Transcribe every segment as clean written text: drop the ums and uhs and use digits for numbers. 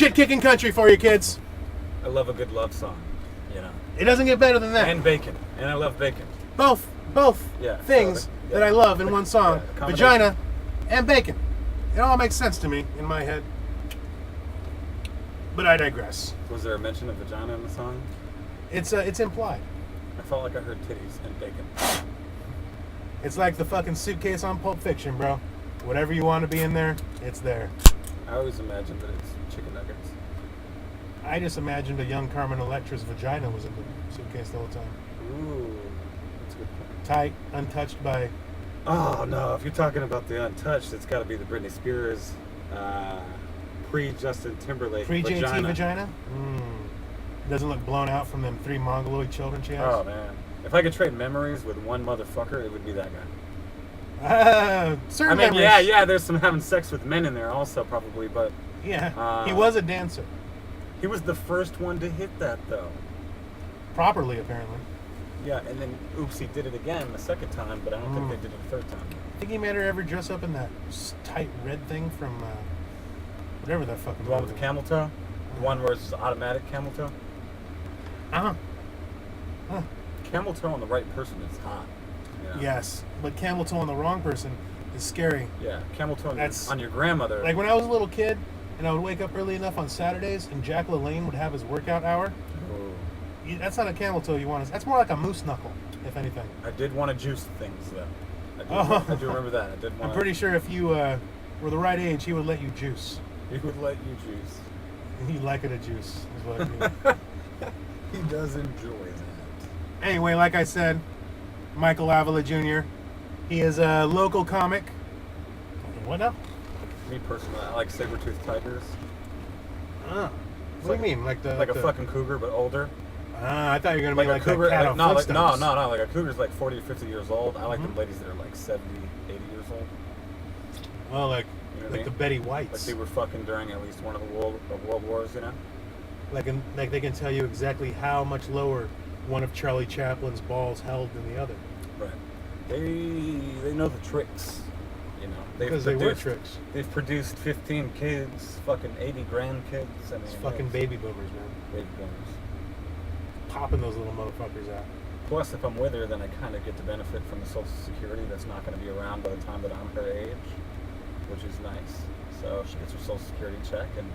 shit-kicking country for you, kids. I love a good love song, you know. It doesn't get better than that. And bacon. And I love bacon. Both things that I love in one song. Vagina and bacon. It all makes sense to me in my head. But I digress. Was there a mention of vagina in the song? It's implied. I felt like I heard titties and bacon. It's like the fucking suitcase on Pulp Fiction, bro. Whatever you want to be in there, it's there. I always imagined that it's chicken nuggets. I just imagined a young Carmen Electra's vagina was in the suitcase the whole time. Ooh, that's a good point. Tight, untouched by... Oh, no. If you're talking about the untouched, it's got to be the Britney Spears pre-Justin Timberlake Pre-JT vagina? Doesn't look blown out from them 3 mongoloid children she has? Oh, man. If I could trade memories with one motherfucker, it would be that guy. Certain memories. Yeah, there's some having sex with men in there also, probably, but... Yeah, he was a dancer. He was the first one to hit that, though. Properly, apparently. Yeah, and then, oops, he did it again the second time, but I don't think they did it the third time. Think he made her ever dress up in that tight red thing from, whatever that fucking... The one with the camel toe? The one where it's automatic camel toe? Camel toe on the right person is hot. Yeah. Yes, but camel toe on the wrong person is scary. Yeah, camel toe on your grandmother. Like when I was a little kid, and I would wake up early enough on Saturdays, and Jack LaLanne would have his workout hour. Oh. That's not a camel toe you want. That's more like a moose knuckle, if anything. I did want to juice things, though. I do remember that. I'm pretty sure if you were the right age, he would let you juice. He would let you juice. He like it a juice, is what I mean. He does enjoy that. Anyway, like I said, Micheal Avila Jr. He is a local comic. What now? Me personally, I like saber-toothed tigers. What do you mean? Like a fucking cougar, but older? I thought you were going to be like cougar. That cat No, Flintstones. like a cougar's like 40 or 50 years old. I like the ladies that are like 70, 80 years old. Well, like, you know like the Betty Whites. Like they were fucking during at least one of the world wars, you know? Like they can tell you exactly how much lower one of Charlie Chaplin's balls held than the other. Right. They know the tricks, you know. Because they were tricks. They've produced 15 kids, fucking 80 grandkids. I mean, it's fucking baby boomers, man. Baby boomers. Popping those little motherfuckers out. Plus, if I'm with her, then I kind of get to benefit from the Social Security that's not going to be around by the time that I'm her age, which is nice. So she gets her Social Security check and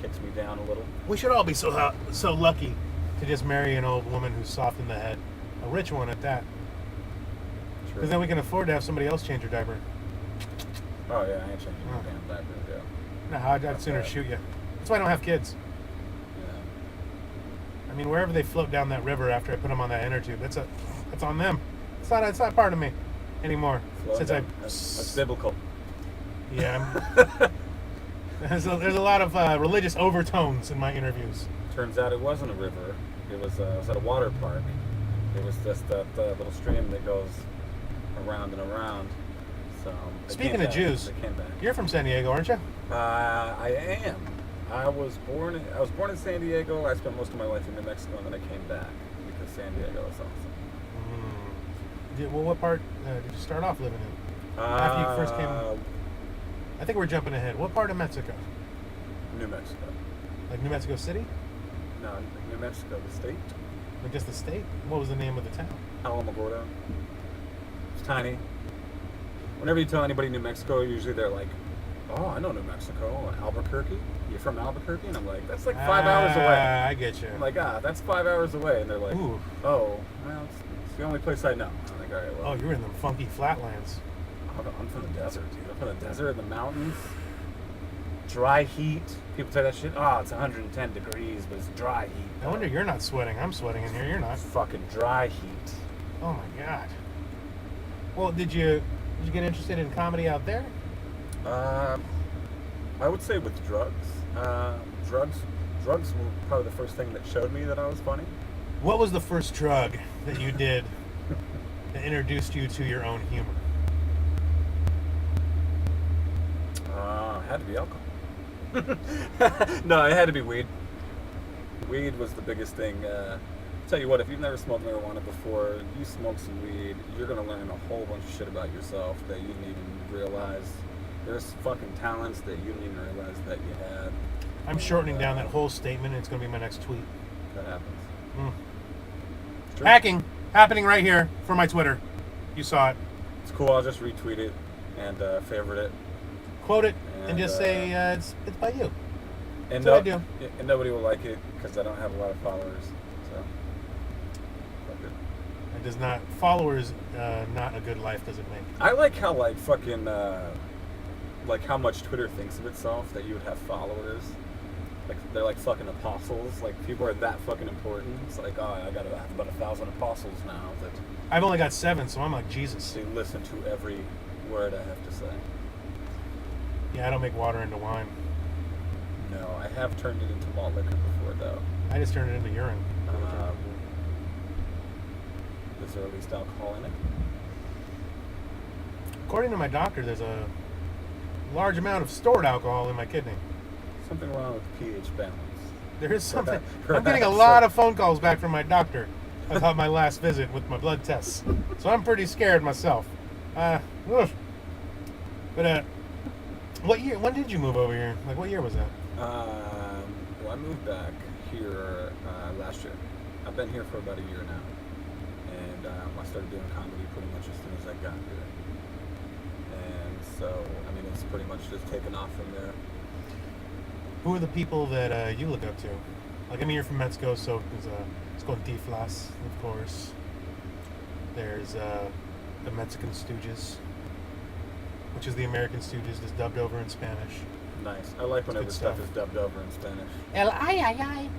kicks me down a little. We should all be so lucky to just marry an old woman who's soft in the head. A rich one at that. Because then we can afford to have somebody else change her diaper. Oh, yeah, I ain't changing your damn diaper, yeah. No, I'd sooner shoot you. That's why I don't have kids. Yeah. I mean, wherever they float down that river after I put them on that inner tube, that's on them. It's not part of me anymore. That's biblical. Yeah. There's a lot of religious overtones in my interviews. Turns out it wasn't a river. It was at a water park. It was just that little stream that goes around and around. So speaking of Jews, they came back. You're from San Diego, aren't you? I am. I was born in San Diego. I spent most of my life in New Mexico, and then I came back because San Diego is awesome. Well, what part did you start off living in? After you first came. I think we're jumping ahead. What part of Mexico? New Mexico. Like New Mexico City? No, New Mexico, the state. Like just the state? What was the name of the town? Alamogordo. It's tiny. Whenever you tell anybody New Mexico, usually they're like, "Oh, I know New Mexico. Albuquerque. You're from Albuquerque?" And I'm like, "That's like 5 hours away." I get you. I'm like, that's 5 hours away. And they're like, "Ooh. Oh, well, it's the only place I know." I'm like, all right, well. Oh, you're in the funky flatlands. I'm from the desert, dude. I'm from the desert, in the mountains. Dry heat. People say that shit. Oh, it's 110 degrees, but it's dry heat. No wonder you're not sweating. I'm sweating in here. You're not. It's fucking dry heat. Oh my god. Well, did you get interested in comedy out there? I would say with drugs. Drugs were probably the first thing that showed me that I was funny. What was the first drug that you did that introduced you to your own humor? It had to be alcohol. No, it had to be weed. Weed was the biggest thing. Tell you what, if you've never smoked marijuana before, you smoke some weed, you're going to learn a whole bunch of shit about yourself that you didn't even realize. There's fucking talents that you didn't even realize that you had. I'm shortening down that whole statement, and it's going to be my next tweet. That happens. Hacking happening right here for my Twitter. You saw it. It's cool. I'll just retweet it and favorite it. Quote it and just say it's by you. And That's what I do. And nobody will like it because I don't have a lot of followers. So. It does not. Followers, not a good life does it make. I like how like fucking like how much Twitter thinks of itself that you would have followers. Like they're like fucking apostles. Like people are that fucking important. It's like, oh, I gotta have about 1,000 apostles now that I've only got 7, so I'm like Jesus. they listen to every word I have to say. Yeah, I don't make water into wine. No, I have turned it into malt liquor before though. I just turned it into urine. Is there at least alcohol in it? According to my doctor, there's a large amount of stored alcohol in my kidney. Something wrong with the pH balance. There is something. Perhaps. I'm getting a lot of phone calls back from my doctor about my last visit with my blood tests. So I'm pretty scared myself. But what year? When did you move over here? Like, what year was that? Well, I moved back here last year. I've been here for about a year now. And I started doing comedy pretty much as soon as I got here. And so, I mean, it's pretty much just taken off from there. Who are the people that you look up to? Like, I mean, you're from Mexico, so it's going Tiflas, of course. There's the Mexican Stooges, which is the American Stooges, just dubbed over in Spanish. Nice. I like whenever good stuff stuff. is dubbed over in Spanish. El ay ay ay.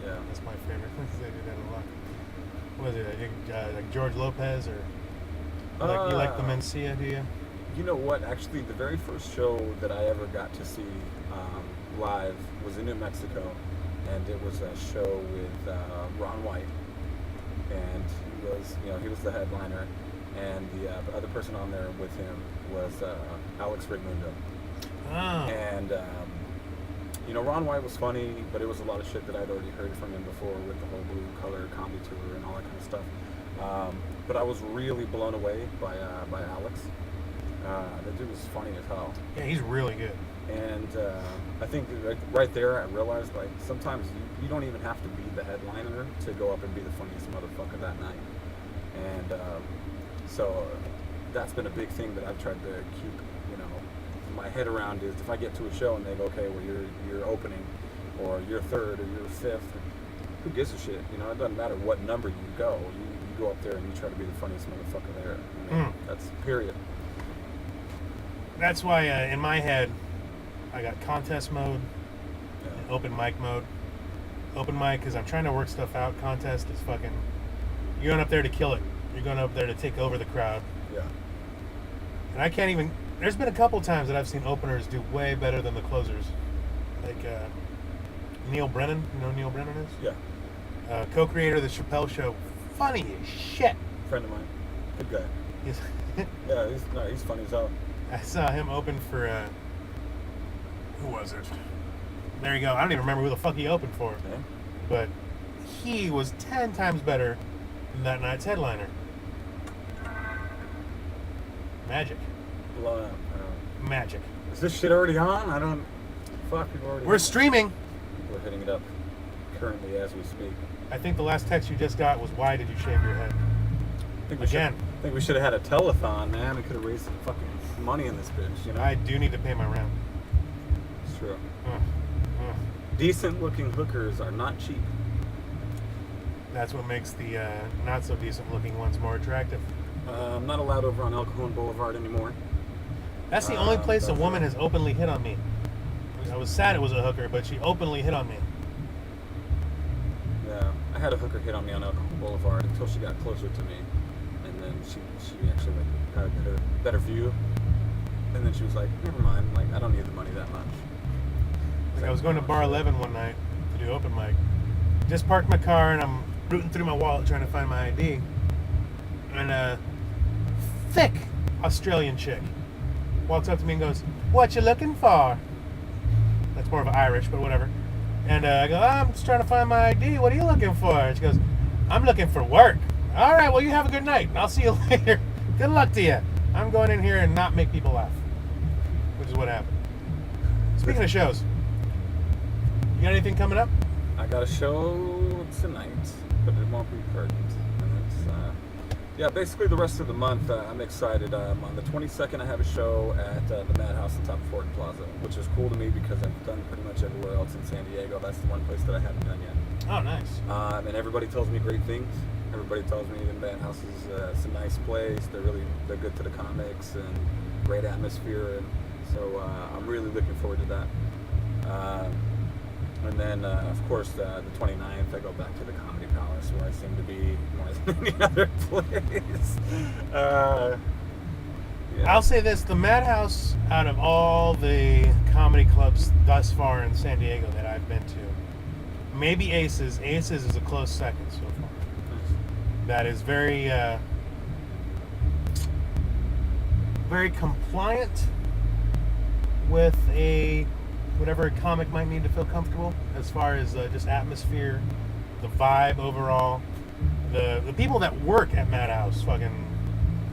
Yeah. That's my favorite. They do that a lot. What is it? I think like George Lopez or you like the Mencia, do you? You know what? Actually, the very first show that I ever got to see live was in New Mexico, and it was a show with Ron White, and he was the headliner, and the other person on there with him was Alex Raimundo. Oh. And Ron White was funny, but it was a lot of shit that I'd already heard from him before with the whole Blue Collar comedy tour and all that kind of stuff. But I was really blown away by Alex. The dude was funny as hell. Yeah, he's really good. And I think right there I realized like sometimes you don't even have to be the headliner to go up and be the funniest motherfucker that night. And so that's been a big thing that I've tried to keep my head around is if I get to a show and they go, okay, well you're opening or you're third or you're fifth, who gives a shit? It doesn't matter what number you go. You go up there and you try to be the funniest motherfucker there. That's period. That's why in my head I got contest mode, and open mic mode. Open mic because I'm trying to work stuff out. Contest is fucking, you're going up there to kill it. You're going up there to take over the crowd. Yeah. And I can't even. There's been a couple times that I've seen openers do way better than the closers. Like Neil Brennan. You know who Neil Brennan is? Yeah. Co-creator of the Chappelle Show. Funny as shit. Friend of mine. Good guy. He's Yeah, he's funny as hell. I saw him open for who was it? There you go. I don't even remember who the fuck he opened for. Yeah. But he was 10 times better than that night's headliner. Magic. Blown up. Magic. Is this shit already on? I don't. Fuck, people already. We're streaming. People are hitting it up currently as we speak. I think the last text you just got was, "Why did you shave your head?" I think we should have had a telethon, man. We could have raised some fucking money in this bitch, I do need to pay my rent. It's true. Decent looking hookers are not cheap. That's what makes the not so decent looking ones more attractive. I'm not allowed over on El Cajon Boulevard anymore. That's the only place a woman has openly hit on me. I was sad it was a hooker, but she openly hit on me. Yeah, I had a hooker hit on me on El Cajon Boulevard until she got closer to me, and then she actually had a better view, and then she was like, never mind, like I don't need the money that much. Like I was going to Bar 11 one night to do open mic. Just parked my car and I'm rooting through my wallet trying to find my ID. And a thick Australian chick walks up to me and goes, "What you looking for?" That's more of an Irish, but whatever. And I go, "I'm just trying to find my ID. What are you looking for?" And she goes, "I'm looking for work." "All right, well, you have a good night. I'll see you later. Good luck to you. I'm going in here and not make people laugh." Which is what happened. Speaking of shows, you got anything coming up? I got a show tonight, but it won't be curtained. And it's, basically the rest of the month, I'm excited. On the 22nd, I have a show at the Madhouse in top of Ford Plaza, which is cool to me because I've done pretty much everywhere else in San Diego. That's the one place that I haven't done yet. Oh, nice. And everybody tells me great things. Everybody tells me the Madhouse is it's a nice place. They're good to the comics and great atmosphere. And so I'm really looking forward to that. And then, of course, the 29th, I go back to the Comedy Palace, where I seem to be more than any other place. I'll say this, the Madhouse, out of all the comedy clubs thus far in San Diego that I've been to, maybe Aces. Aces is a close second so far. That is very, very compliant with whatever a comic might need to feel comfortable, as far as just atmosphere, the vibe overall. The people that work at Madhouse, fucking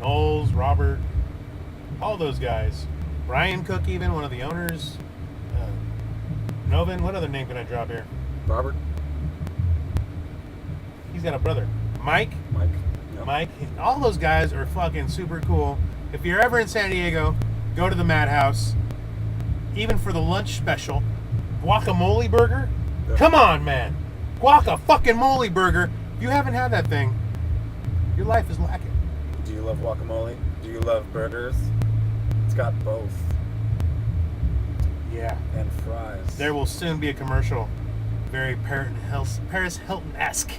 Knowles, Robert, all those guys. Brian Cook, even one of the owners. Novin, what other name can I drop here? Robert? He's got a brother. Mike? Yep. Mike. All those guys are fucking super cool. If you're ever in San Diego, go to the Madhouse. Even for the lunch special, guacamole burger. Yep. Come on, man. Guaca-fucking-mole burger. If you haven't had that thing, your life is lacking. Do you love guacamole? Do you love burgers? It's got both. Yeah. And fries. There will soon be a commercial, very Paris Hilton-esque,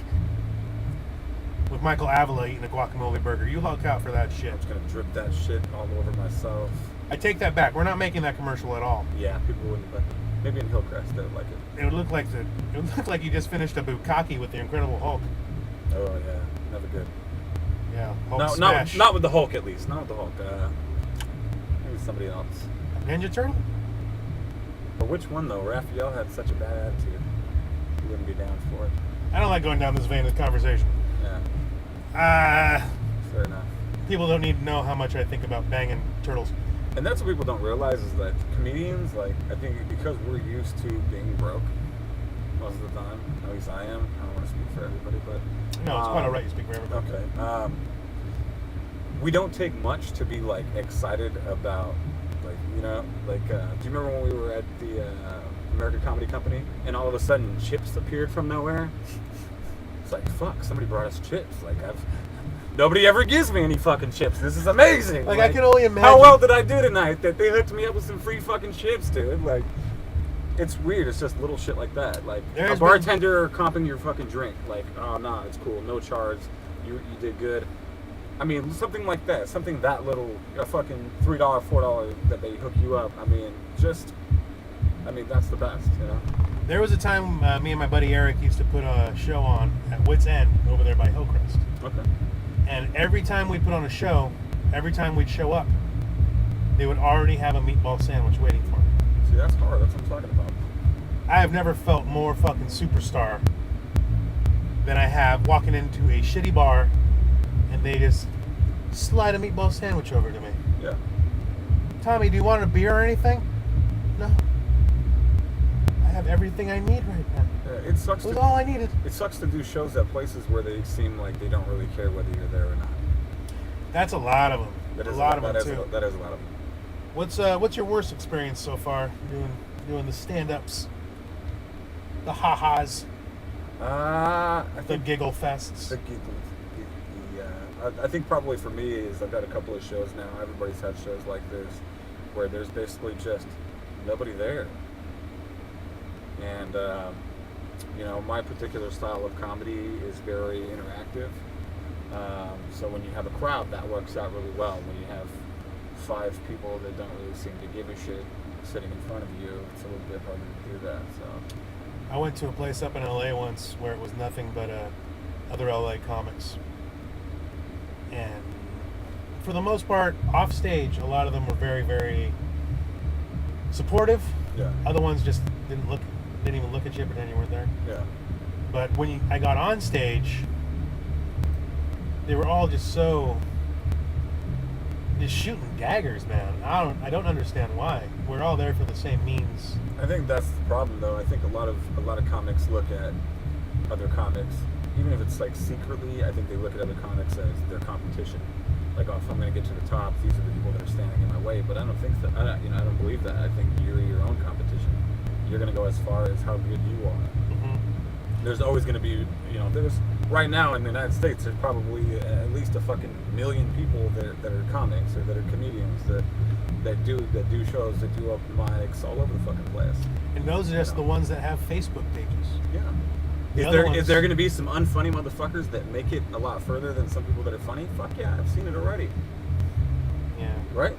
with Micheal Avila eating a guacamole burger. You look out for that shit. I'm just gonna drip that shit all over myself. I take that back. We're not making that commercial at all. Yeah, people wouldn't, but maybe in Hillcrest they would like it. It would look like you just finished a bukkake with the Incredible Hulk. Oh yeah, never good. Yeah, Hulk No, smash. not with the Hulk at least. Not with the Hulk. Maybe somebody else. Ninja Turtle? But which one though? Raphael had such a bad attitude. He wouldn't be down for it. I don't like going down this vein of conversation. Yeah. Fair enough. People don't need to know how much I think about banging turtles. And that's what people don't realize is that comedians, like, I think because we're used to being broke most of the time, at least I am. I don't want to speak for everybody, but... No, it's quite all right you speak for everybody. Okay. We don't take much to be, like, excited about, like, you know, like, do you remember when we were at the American Comedy Company and all of a sudden chips appeared from nowhere? It's like, fuck, somebody brought us chips. Like, nobody ever gives me any fucking chips. This is amazing. Like I can only imagine. How well did I do tonight that they hooked me up with some free fucking chips, dude? Like, it's weird. It's just little shit like that. Like, a bartender comping your fucking drink. Like, oh, nah, it's cool. No charge. You did good. I mean, something like that. Something that little, a fucking $3, $4 that they hook you up. I mean, that's the best, you know? There was a time me and my buddy Eric used to put a show on at Wits End over there by Hillcrest. Okay. And every time we put on a show, every time we'd show up, they would already have a meatball sandwich waiting for me. See, that's hard. That's what I'm talking about. I have never felt more fucking superstar than I have walking into a shitty bar and they just slide a meatball sandwich over to me. Yeah. Tommy, do you want a beer or anything? No. I have everything I need right now. Yeah, it sucks. It was all I needed. It sucks to do shows at places where they seem like they don't really care whether you're there or not. That's a lot of them. That is a lot of them too. That is a lot of them. What's your worst experience so far doing the stand-ups, the ha-has, the giggle fests? The giggle. I think probably for me is I've got a couple of shows now. Everybody's had shows like this where there's basically just nobody there. And, you know, my particular style of comedy is very interactive. So when you have a crowd, that works out really well. When you have 5 people that don't really seem to give a shit sitting in front of you, it's a little bit harder to do that. So I went to a place up in LA once where it was nothing but other LA comics. And for the most part, off stage, a lot of them were very, very supportive. Yeah. Other ones just didn't even look at you, pretend you weren't there. Yeah. But when I got on stage, they were all just so just shooting daggers, man. I don't understand why. We're all there for the same means. I think that's the problem, though. I think a lot of comics look at other comics, even if it's like secretly. I think they look at other comics as their competition. Like, oh, if I'm going to get to the top, these are the people that are standing in my way. But I don't think that. I don't believe that. I think you're your own competition. You're going to go as far as how good you are. Mm-hmm. There's always going to be, there's right now in the United States, there's probably at least a fucking million people that are comics or that are comedians that do shows, that do open mics all over the fucking place. And those are just the ones that have Facebook pages. Yeah. Is there going to be some unfunny motherfuckers that make it a lot further than some people that are funny? Fuck yeah, I've seen it already. Yeah. Right?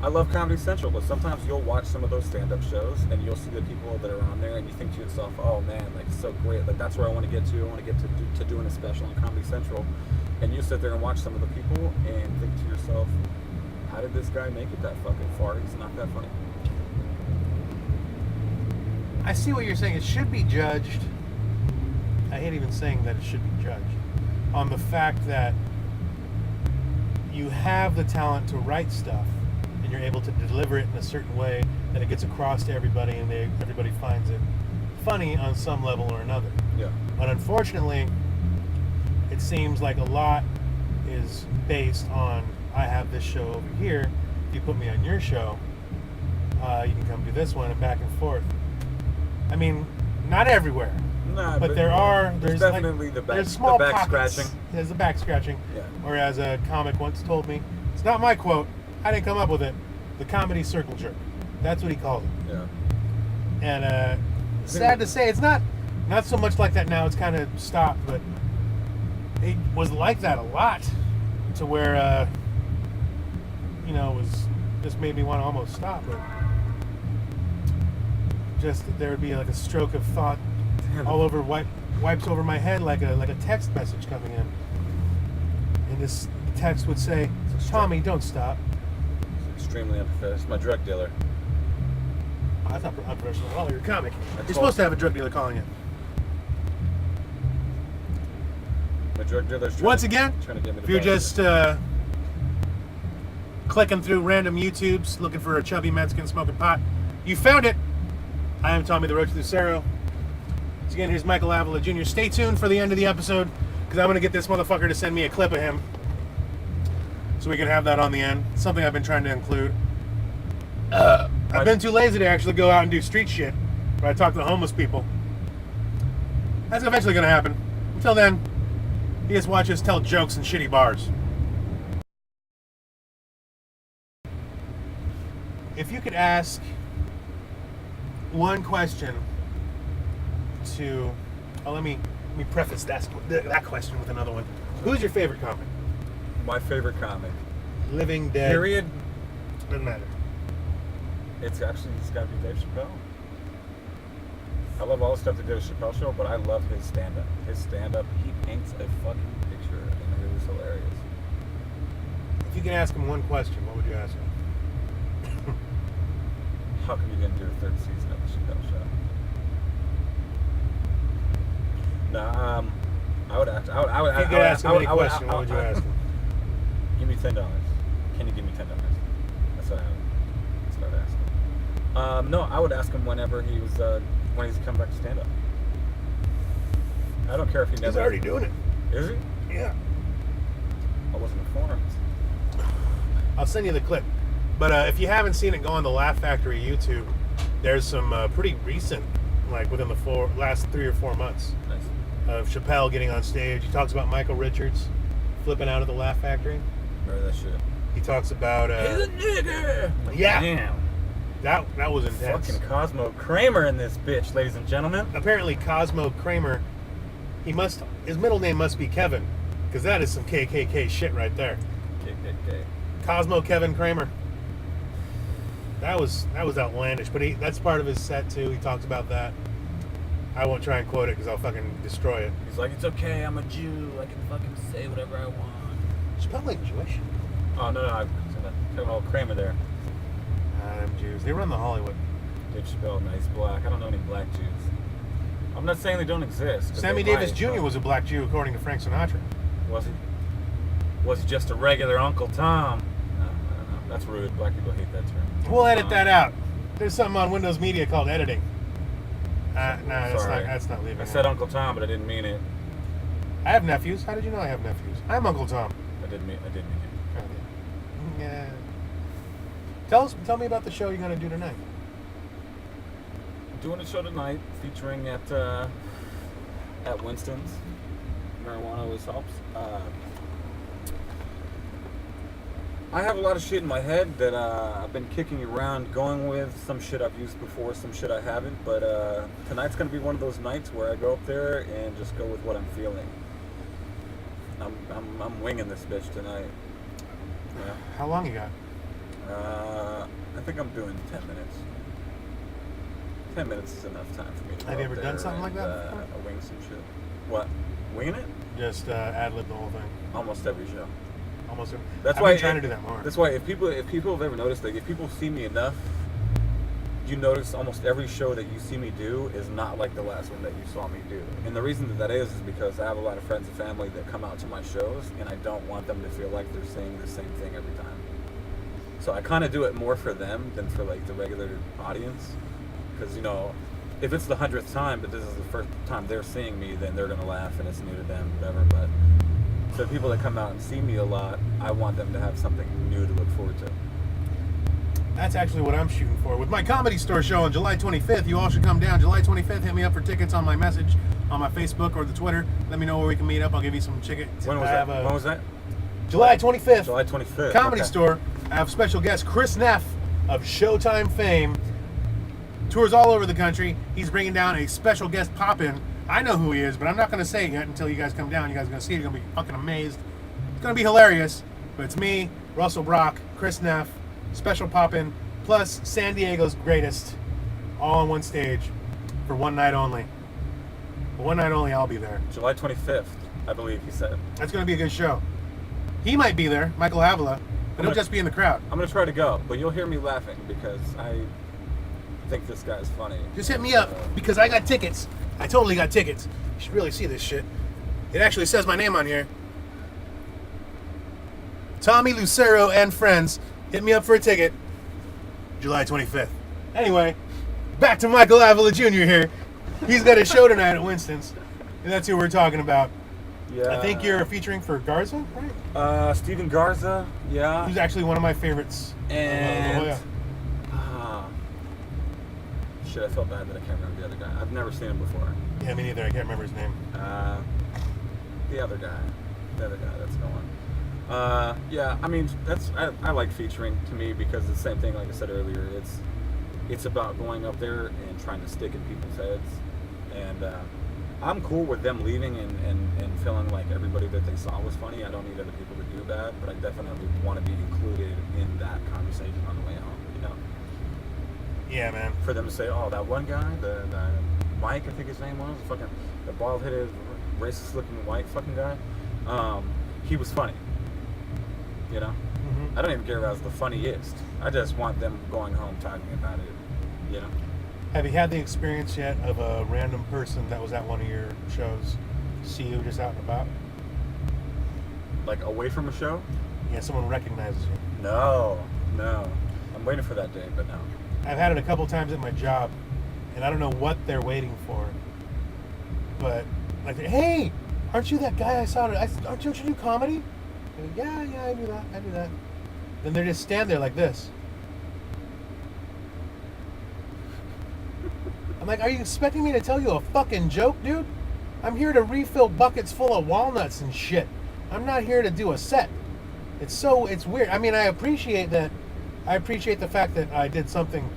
I love Comedy Central, but sometimes you'll watch some of those stand-up shows and you'll see the people that are on there and you think to yourself, oh man, like it's so great, like that's where I want to get to. I want to get to doing a special on Comedy Central. And you sit there and watch some of the people and think to yourself, how did this guy make it that fucking far? He's not that funny. I see what you're saying. It should be judged. I hate even saying that it should be judged on the fact that you have the talent to write stuff and you're able to deliver it in a certain way that it gets across to everybody and everybody finds it funny on some level or another. Yeah. But unfortunately, it seems like a lot is based on, I have this show over here. If you put me on your show, you can come do this one, and back and forth. I mean, not everywhere. Nah, but there's definitely like, the back, there's small the back pockets. scratching. There's the back scratching. Yeah. Or as a comic once told me, it's not my quote. I didn't come up with it. The comedy circle jerk. That's what he called it. Yeah. And sad to say, it's not so much like that now. It's kind of stopped, but it was like that a lot, to where it was just made me want to almost stop. But just there would be like a stroke of thought all over, wipes over my head like a text message coming in, and this text would say, "Tommy, don't stop." It's extremely unprofessional. It's my drug dealer. Oh, that's not unprofessional at all. You're a comic. You're supposed to have a drug dealer calling in. My drug dealer's Once again, trying to get me to if you're just clicking through random YouTubes looking for a chubby Mexican smoking pot, you found it. I am Tommy the Roach Lucero. Once again, here's Micheal Avila Jr. Stay tuned for the end of the episode, because I'm going to get this motherfucker to send me a clip of him so we can have that on the end. Something I've been trying to include. I've been too lazy to actually go out and do street shit where I talk to homeless people. That's eventually going to happen. Until then, you just watch us tell jokes in shitty bars. If you could ask one question to... let me preface that question with another one. Who's your favorite comic? My favorite comic. Living, dead. Period. Doesn't matter. It's got to be Dave Chappelle. I love all the stuff that Dave Chappelle show, but I love his stand-up. His stand-up, he paints a fucking picture, and it was hilarious. If you could ask him one question, what would you ask him? How come you didn't do a third season of the Chappelle show? No, I would ask. If you could ask him any question, what would you ask him? Give me $10. Can you give me $10? That's what I would ask him. No, I would ask him whenever when he's come back to stand up. I don't care if he never. He's already doing it. Is he? Yeah. I wasn't informed. I'll send you the clip. But if you haven't seen it, go on the Laugh Factory YouTube. There's some pretty recent, like within the last 3 or 4 months, Nice. of Chappelle getting on stage. He talks about Michael Richards flipping out of the Laugh Factory. Remember that shit? He talks about He's a nigger. yeah. Damn. That was intense. Fucking Cosmo Kramer in this bitch, ladies and gentlemen. Apparently Cosmo Kramer, his middle name must be Kevin, because that is some KKK shit right there. KKK. Cosmo Kevin Kramer. That was outlandish, but that's part of his set too. He talks about that. I won't try and quote it because I'll fucking destroy it. He's like, it's okay, I'm a Jew. I can fucking say whatever I want. Chappelle like Jewish? Oh, no, I'm talking about Kramer there. Them Jews. They run the Hollywood. Dave Chappelle, no, he's black. I don't know any black Jews. I'm not saying they don't exist. 'cause Sammy they Davis might, Jr. but- was a black Jew, according to Frank Sinatra. Was he? Was he just a regular Uncle Tom? No. That's rude. Black people hate that term. We'll edit that out. There's something on Windows Media called editing. No, Sorry. that's not leaving. I said Uncle Tom, but I didn't mean it. I have nephews. How did you know I have nephews? I'm Uncle Tom. I didn't mean it. Oh, yeah. Tell me about the show you're gonna do tonight. Doing a show tonight featuring at Winston's. Marijuana always helps. I have a lot of shit in my head that I've been kicking around, going with. Some shit I've used before, some shit I haven't. But tonight's gonna be one of those nights where I go up there and just go with what I'm feeling. I'm winging this bitch tonight. Yeah. How long you got? I think I'm doing 10 minutes. 10 minutes is enough time for me to go Have you up ever there done something like and, that before? wing some shit. What? Winging it? Just ad-lib the whole thing. Almost every show. Almost. That's I've why been trying to do that more. That's why if people have ever noticed, like if people see me enough, you notice almost every show that you see me do is not like the last one that you saw me do. And the reason that is because I have a lot of friends and family that come out to my shows, and I don't want them to feel like they're saying the same thing every time. So I kind of do it more for them than for like the regular audience, because if it's the 100th time, but this is the first time they're seeing me, then they're gonna laugh and it's new to them, whatever. But so people that come out and see me a lot, I want them to have something new to look forward to. That's actually what I'm shooting for. With my Comedy Store show on July 25th, you all should come down. July 25th, hit me up for tickets on my message on my Facebook or the Twitter. Let me know where we can meet up. I'll give you some tickets. When was that? July 25th. July 25th. Comedy okay. Store. I have special guest Chris Neff of Showtime fame. Tours all over the country. He's bringing down a special guest pop-in. I know who he is, but I'm not going to say it yet until you guys come down. You guys are going to see it. You're going to be fucking amazed. It's going to be hilarious. But it's me, Russell Brock, Chris Neff, special pop-in, plus San Diego's greatest, all on one stage for one night only. For one night only, I'll be there. July 25th, I believe he said. That's going to be a good show. He might be there, Michael Avila, but he'll just be in the crowd. I'm going to try to go, but you'll hear me laughing because I think this guy's funny. Just hit me up because I got tickets. I totally got tickets. You should really see this shit. It actually says my name on here. Tommy Lucero and friends. Hit me up for a ticket. July 25th. Anyway, back to Michael Avila Jr. here. He's got a show tonight at Winston's. And that's who we're talking about. Yeah. I think you're featuring for Garza, right? Steven Garza, yeah. Who's actually one of my favorites. And shit, I felt bad that I can't remember the other guy. I've never seen him before. Yeah, me neither. I can't remember his name. The other guy that's going. Yeah, I mean, I like featuring to me because it's the same thing like I said earlier. It's about going up there and trying to stick in people's heads. And I'm cool with them leaving and feeling like everybody that they saw was funny. I don't need other people to do that, but I definitely want to be included in that conversation on the way home, Yeah, man. For them to say, oh, that one guy, the Mike, I think his name was, the bald-headed, racist-looking white fucking guy, he was funny. Mm-hmm. I don't even care if I was the funniest. I just want them going home talking about it, Have you had the experience yet of a random person that was at one of your shows see you just out and about? Like away from a show? Yeah, someone recognizes you. No. I'm waiting for that day, but no. I've had it a couple times at my job, and I don't know what they're waiting for. But like, hey, aren't you that guy I saw? Don't you do comedy? And, yeah, I do that. Then they just stand there like this. I'm like, are you expecting me to tell you a fucking joke, dude? I'm here to refill buckets full of walnuts and shit. I'm not here to do a set. It's weird. I mean, I appreciate that. I appreciate the fact that I did something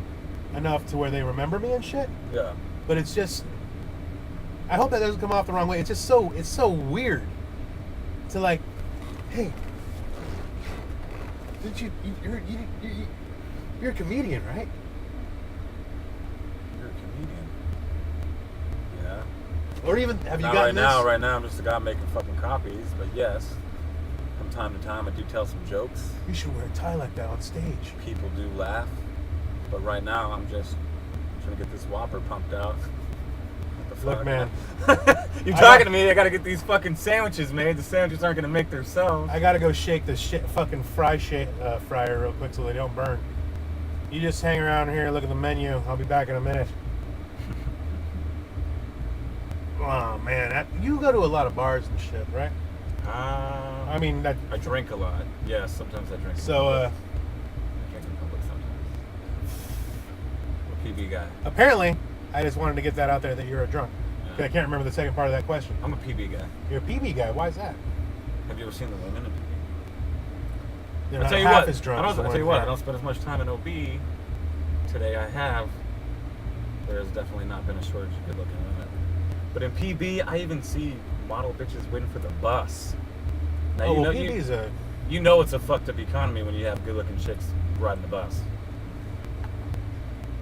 enough to where they remember me and shit. Yeah. But it's just, I hope that doesn't come off the wrong way. It's just so weird to like, hey, you're a comedian, right? You're a comedian. Yeah. Or even, have you Not gotten this? Right now, I'm just a guy making fucking copies. But yes, from time to time, I do tell some jokes. You should wear a tie like that on stage. People do laugh. But right now, I'm just trying to get this Whopper pumped out. What the Look, man. You're talking to me. I gotta get these fucking sandwiches made. The sandwiches aren't gonna make themselves. I gotta go shake this fucking fryer real quick so they don't burn. You just hang around here, look at the menu. I'll be back in a minute. Oh man, you go to a lot of bars and shit, right? I mean, I drink a lot. Yes, sometimes I drink. So, I drink in public sometimes. I'm a PB guy. Apparently, I just wanted to get that out there that you're a drunk. Yeah. I can't remember the second part of that question. I'm a PB guy. You're a PB guy. Why is that? Have you ever seen the women in PB? They're I'll not tell you half what. as drunk. I'll as the tell ones you what. here. I don't spend as much time in OB. Today I have. There's definitely not been a shortage of good-looking women. But in PB, I even see model bitches waiting for the bus. Now, Oh, well, PB's you know it's a fucked up economy when you have good-looking chicks riding the bus.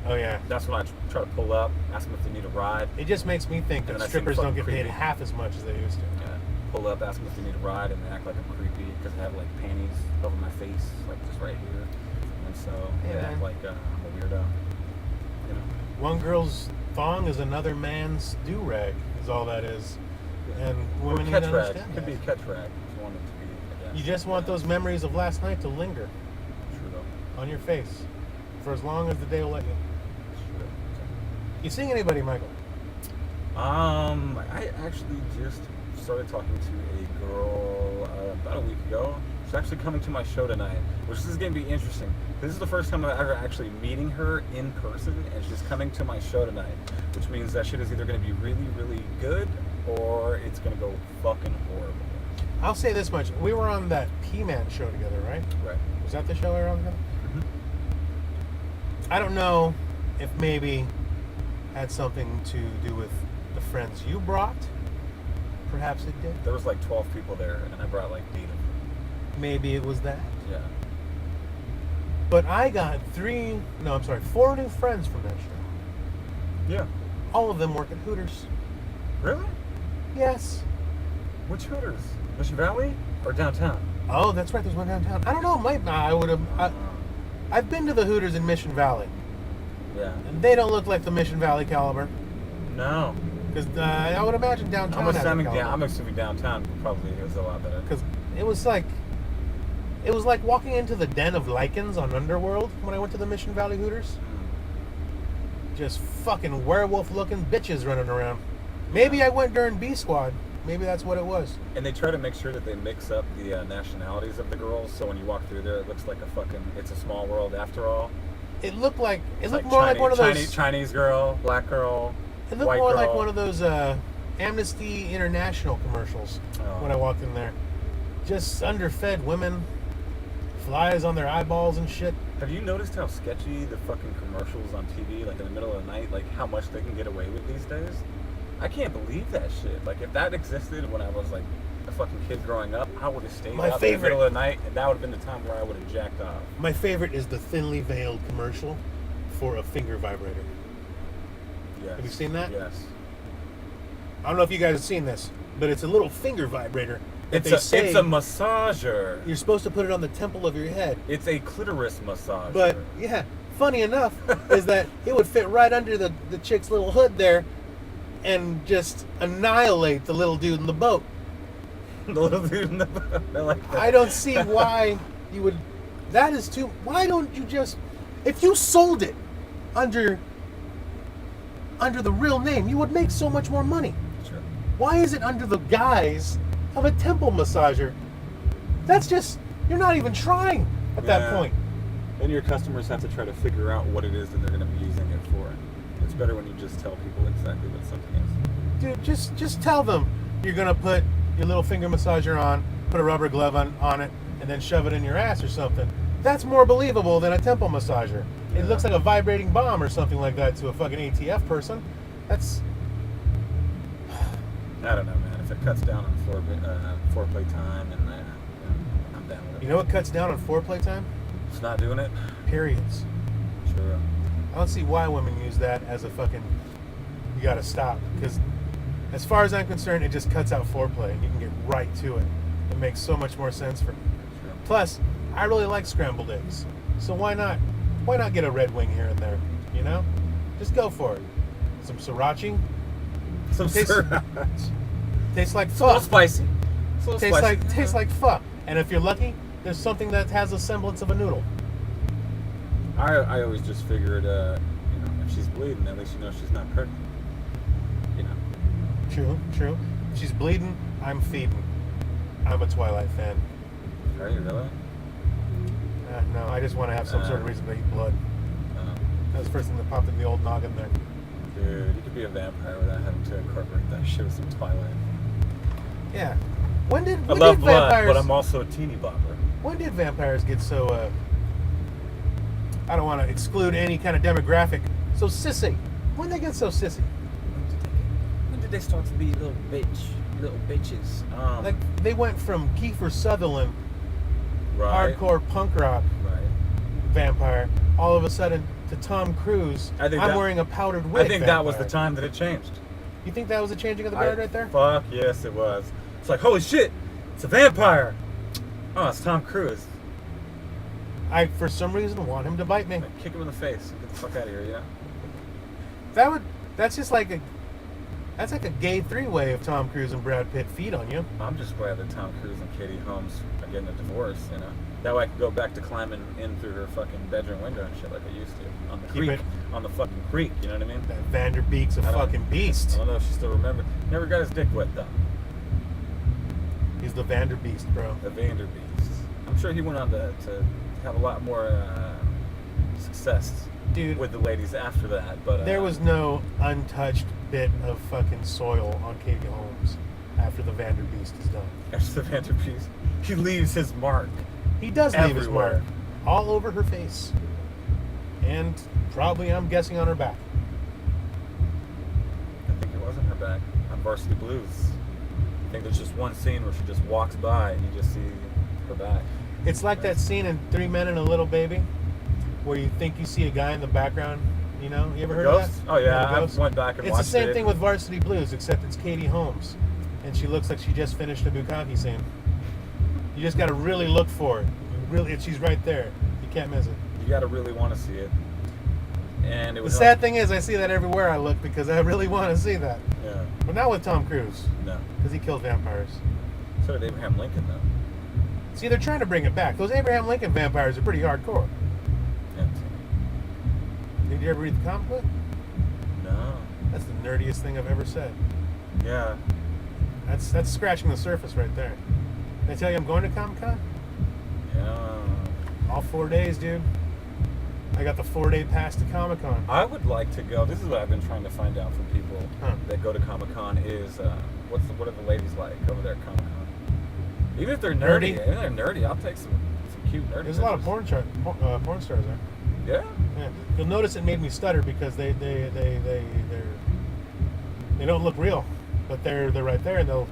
Oh yeah. That's when I try to pull up, ask them if they need a ride. It just makes me think And that then I strippers seem don't get fucking paid creepy. half as much as they used to. Yeah. Pull up, ask them if they need a ride, and they act like I'm creepy because I have like panties over my face, like just right here. And so they Yeah. act like I'm a weirdo. You know? One girl's thong is another man's do-rag, is all that is. And Or women need catch to rag. understand Could that. be a catch rag if you want it to be. I guess. You just want those memories of last night to linger True though. on your face for as long as the day will let you. True. You seeing anybody, Michael? I actually just started talking to a girl about a week ago. She's actually coming to my show tonight, which is going to be interesting. This is the first time I'm ever actually meeting her in person, and she's coming to my show tonight, which means that shit is either going to be really, really good, or it's going to go fucking horrible. I'll say this much. We were on that P-Man show together, right? Right. Was that the show we were on together? Mm-hmm. I don't know if maybe had something to do with the friends you brought. Perhaps it did. There was like 12 people there, and I brought like 8 of them. Maybe it was that. Yeah. But I got 4 new friends from that show. Yeah. All of them work at Hooters. Really? Yes. Which Hooters? Mission Valley or downtown? Oh, that's right. There's one downtown. I don't know. I've been to the Hooters in Mission Valley. Yeah. And they don't look like the Mission Valley caliber. No. Because I would imagine downtown. I'm has a assuming, caliber. I'm assuming downtown probably is a lot better. Because it was like walking into the den of lichens on Underworld when I went to the Mission Valley Hooters. Just fucking werewolf-looking bitches running around. Maybe I went during B Squad. Maybe that's what it was. And they try to make sure that they mix up the nationalities of the girls, so when you walk through there, it looks like it's a small world after all. It looked more Chinese, like one of those Chinese girl, black girl. It looked white more girl. like one of those Amnesty International commercials when I walked in there. Just underfed women, flies on their eyeballs and shit. Have you noticed how sketchy the fucking commercials on TV, like in the middle of the night, like how much they can get away with these days? I can't believe that shit. Like if that existed when I was like a fucking kid growing up, I would have stayed My out in the middle of the night, and that would have been the time where I would have jacked off. My favorite is the thinly veiled commercial for a finger vibrator. Yes. Have you seen that? Yes. I don't know if you guys have seen this, but it's a little finger vibrator. It's a massager. You're supposed to put it on the temple of your head. It's a clitoris massager. But yeah, funny enough is that it would fit right under the chick's little hood there and just annihilate the little dude in the boat. The little dude in the boat. I like that. I don't see why you would. That is too. Why don't you just, if you sold it under the real name, you would make so much more money. Sure. Why is it under the guise of a temple massager? That's just, you're not even trying at that point. Then your customers have to try to figure out what it is that they're going to be using it for. It's better when you just tell people exactly what something is. Dude, just tell them you're gonna put your little finger massager on, put a rubber glove on it, and then shove it in your ass or something. That's more believable than a temple massager. Yeah. It looks like a vibrating bomb or something like that to a fucking ATF person. That's... I don't know, man. If it cuts down on foreplay time, and I'm down with it. You know what cuts down on foreplay time? It's not doing it. Periods. Sure. I don't see why women use that as a fucking, you gotta stop. Because as far as I'm concerned, it just cuts out foreplay and you can get right to it. It makes so much more sense for me. Sure. Plus, I really like scrambled eggs. So why not get a Red Wing here and there, you know? Just go for it. Some sriracha, Some Tastes- sriracha. Tastes like It's a little fuck. spicy. It's a little spicy. Tastes like fuck. And if you're lucky, there's something that has a semblance of a noodle. I always just figured, if she's bleeding, at least you know she's not pregnant. True. If she's bleeding, I'm feeding. I'm a Twilight fan. Are you really? No, I just want to have some sort of reason to eat blood. That was the first thing that popped in the old noggin there. Dude, you could be a vampire without having to incorporate that shit with some Twilight. Yeah. When did I love blood, vampires? but I'm also a teeny bopper. When did vampires get so? I don't want to exclude any kind of demographic. So sissy. When did they get so sissy? When did they start to be little bitches? Like they went from Kiefer Sutherland, right. hardcore punk rock Right. vampire, all of a sudden to Tom Cruise. I think I'm wearing a powdered wig. I think that was the time that it changed. You think that was a changing of the guard right there? Fuck yes, it was. It's like, holy shit, it's a vampire. Oh, it's Tom Cruise. I, for some reason, want him to bite me. Like, kick him in the face. Get the fuck out of here, yeah? That's like a gay three-way if Tom Cruise and Brad Pitt feed on you. I'm just glad that Tom Cruise and Katie Holmes are getting a divorce, That way I can go back to climbing in through her fucking bedroom window and shit like I used to. On the creek. On the fucking creek, you know what I mean? That Vanderbeek's a fucking beast. I don't know if she still remembers. Never got his dick wet, though. He's the Vanderbeest, bro. The Vanderbeest. I'm sure he went on to have a lot more success, dude, with the ladies after that. But there was no untouched bit of fucking soil on Katie Holmes after the Vanderbeest is done. After the Vanderbeest, he leaves his mark. He does leave his everywhere. mark all over her face, and probably, I'm guessing, on her back. I think it was on her back on Varsity Blues. I think there's just one scene where she just walks by and you just see her back. It's like that scene in 3 Men and a Little Baby, where you think you see a guy in the background. You know, you ever heard of that? Oh yeah, The I Ghost? went back and It's watched the same it. thing with Varsity Blues, except it's Katie Holmes, and she looks like she just finished a bukkake scene. You just got to really look for it. She's right there. You can't miss it. You gotta really want to see it. And it The was sad thing is, I see that everywhere I look because I really want to see that. Yeah. But not with Tom Cruise, No. because he killed vampires. So did Abraham Lincoln, though. See, they're trying to bring it back. Those Abraham Lincoln vampires are pretty hardcore. Yeah. Did you ever read the comic book? No. That's the nerdiest thing I've ever said. Yeah. That's scratching the surface right there. Did I tell you I'm going to Comic-Con? Yeah. All 4 days, dude. I got the 4-day pass to Comic-Con. I would like to go. This is what I've been trying to find out from people that go to Comic-Con is what are the ladies like over there at Comic-Con? Even if they're nerdy, I'll take some cute nerdy. There's a lot of porn stars there. Yeah. Yeah. You'll notice it made me stutter because they don't look real, but they're right there and they'll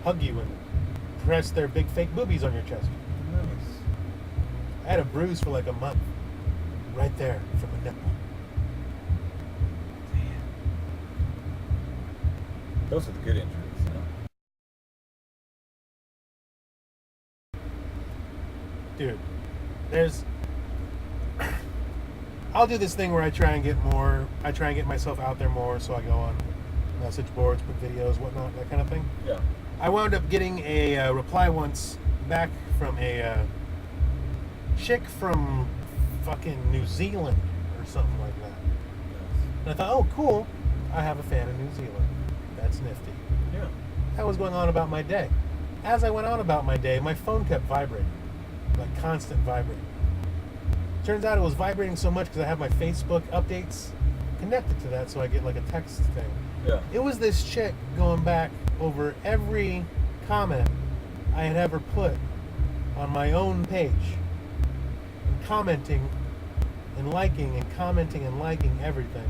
hug you and press their big fake boobies on your chest. Nice. I had a bruise for like a month, right there from a nipple. Damn. Those are the good injuries, Dude, I'll do this thing where I try and get myself out there more, so I go on message boards, put videos, whatnot, that kind of thing. Yeah. I wound up getting a reply once back from a chick from fucking New Zealand or something like that. And I thought, oh, cool, I have a fan in New Zealand. That's nifty. Yeah. That was going on about my day. As I went on about my day, my phone kept vibrating, like constant vibrating. Turns out it was vibrating so much because I have my Facebook updates connected to that, so I get like a text thing. Yeah. It was this chick going back over every comment I had ever put on my own page, and commenting and liking and commenting and liking everything.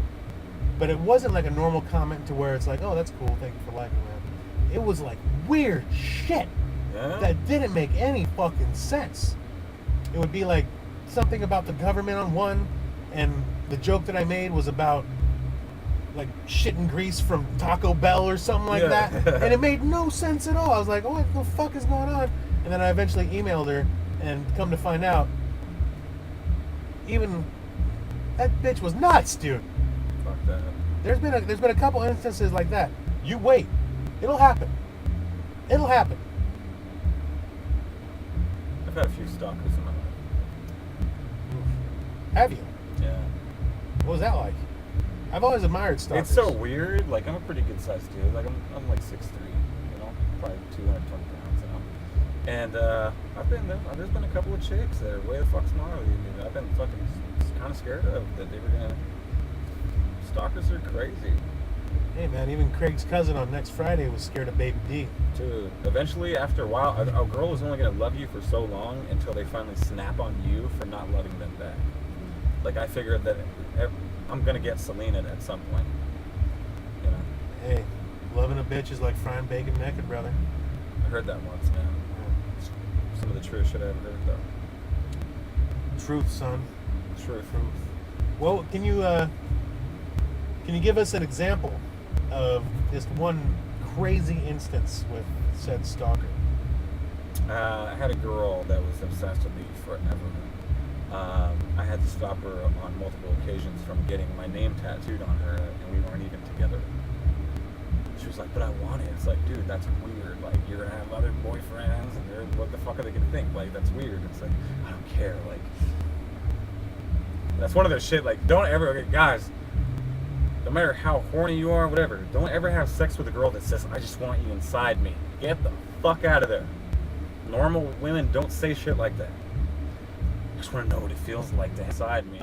But it wasn't like a normal comment to where it's like, oh, that's cool, thank you for liking that. It was like weird shit that didn't make any fucking sense. It would be like something about the government on one, and the joke that I made was about like shit and grease from Taco Bell or something like that. And it made no sense at all. I was like, oh, what the fuck is going on? And then I eventually emailed her, and come to find out, even that bitch was nuts, dude. Fuck that. There's been a couple instances like that. You wait. It'll happen. It'll happen. I've had a few stalkers in my life. Have you? Yeah. What was that like? I've always admired stalkers. It's so weird. Like, I'm a pretty good sized dude. Like, I'm like 6'3", you know, probably 220 pounds, you know. And there's been a couple of chicks that are way the fuck smaller than me that I've been fucking kind of scared of, that they were gonna. Stalkers are crazy. Hey man, even Craig's cousin on next Friday was scared of Baby D. Dude, eventually, after a while, a girl is only gonna love you for so long until they finally snap on you for not loving them back. Like, I figured that I'm gonna get Selena at some point. You know. Hey, loving a bitch is like frying bacon naked, brother. I heard that once, man. Some of the truest shit I ever heard, though. Truth, son. Truth. Well, can you give us an example of just one crazy instance with said stalker? I had a girl that was obsessed with me forever. I had to stop her on multiple occasions from getting my name tattooed on her, and we weren't even together. She was like, "But I want it." It's like, dude, that's weird. Like, you're gonna have other boyfriends, and what the fuck are they gonna think? Like, that's weird. It's like, I don't care. Like, that's one of those shit. Like, don't ever, okay, guys. No matter how horny you are, whatever, don't ever have sex with a girl that says, "I just want you inside me." Get the fuck out of there. Normal women don't say shit like that. I just want to know what it feels like to inside me.